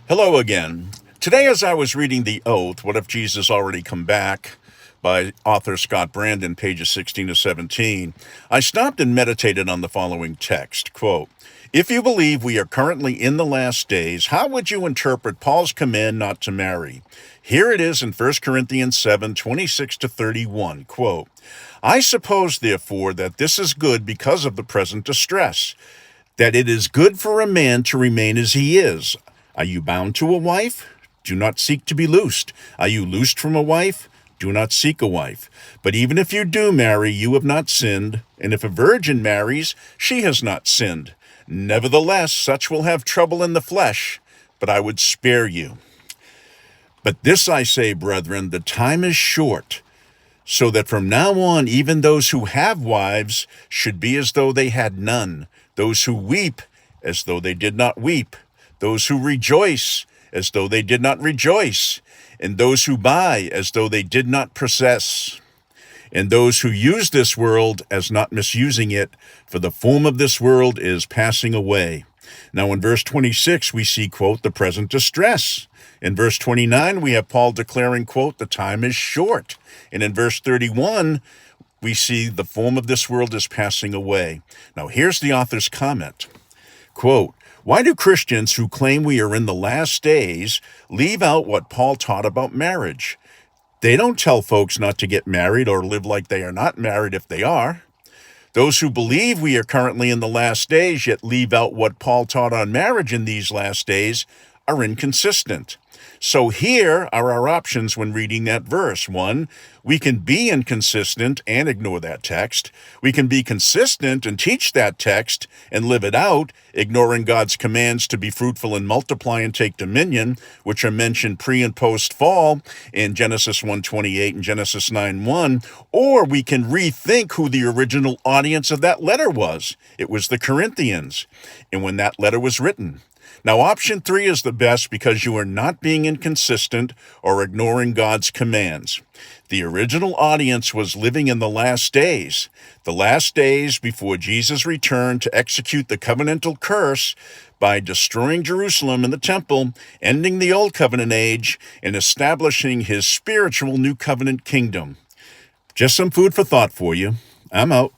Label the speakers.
Speaker 1: Hello again. Today, as I was reading The Oath, What If Jesus Already Come Back? By author Scott Brandon, pages 16 to 17, I stopped and meditated on the following text. Quote, "If you believe we are currently in the last days, how would you interpret Paul's command not to marry? Here it is in 1 Corinthians 7:26 to 31. Quote, I suppose, therefore, that this is good because of the present distress, that it is good for a man to remain as he is. Are you bound to a wife? Do not seek to be loosed. Are you loosed from a wife? Do not seek a wife. But even if you do marry, you have not sinned, and if a virgin marries, she has not sinned. Nevertheless, such will have trouble in the flesh, but I would spare you. But this I say, brethren, the time is short, so that from now on even those who have wives should be as though they had none, those who weep as though they did not weep, those who rejoice as though they did not rejoice, and those who buy as though they did not possess, and those who use this world as not misusing it, for the form of this world is passing away." Now in verse 26 we see, quote, the present distress. In verse 29 we have Paul declaring, quote, the time is short. And in verse 31 we see the form of this world is passing away. Now here's the author's comment. Quote, "Why do Christians who claim we are in the last days leave out what Paul taught about marriage? They don't tell folks not to get married or live like they are not married if they are. Those who believe we are currently in the last days yet leave out what Paul taught on marriage in these last days are inconsistent. So here are our options when reading that verse. One, we can be inconsistent and ignore that text. We can be consistent and teach that text and live it out, ignoring God's commands to be fruitful and multiply and take dominion, which are mentioned pre and post fall in Genesis 1:28 and Genesis 9:1. Or we can rethink who the original audience of that letter was. It was the Corinthians, and when that letter was written. Now, option 3 is the best because you are not being inconsistent or ignoring God's commands. The original audience was living in the last days before Jesus returned to execute the covenantal curse by destroying Jerusalem and the temple, ending the old covenant age, and establishing his spiritual new covenant kingdom. Just some food for thought for you. I'm out.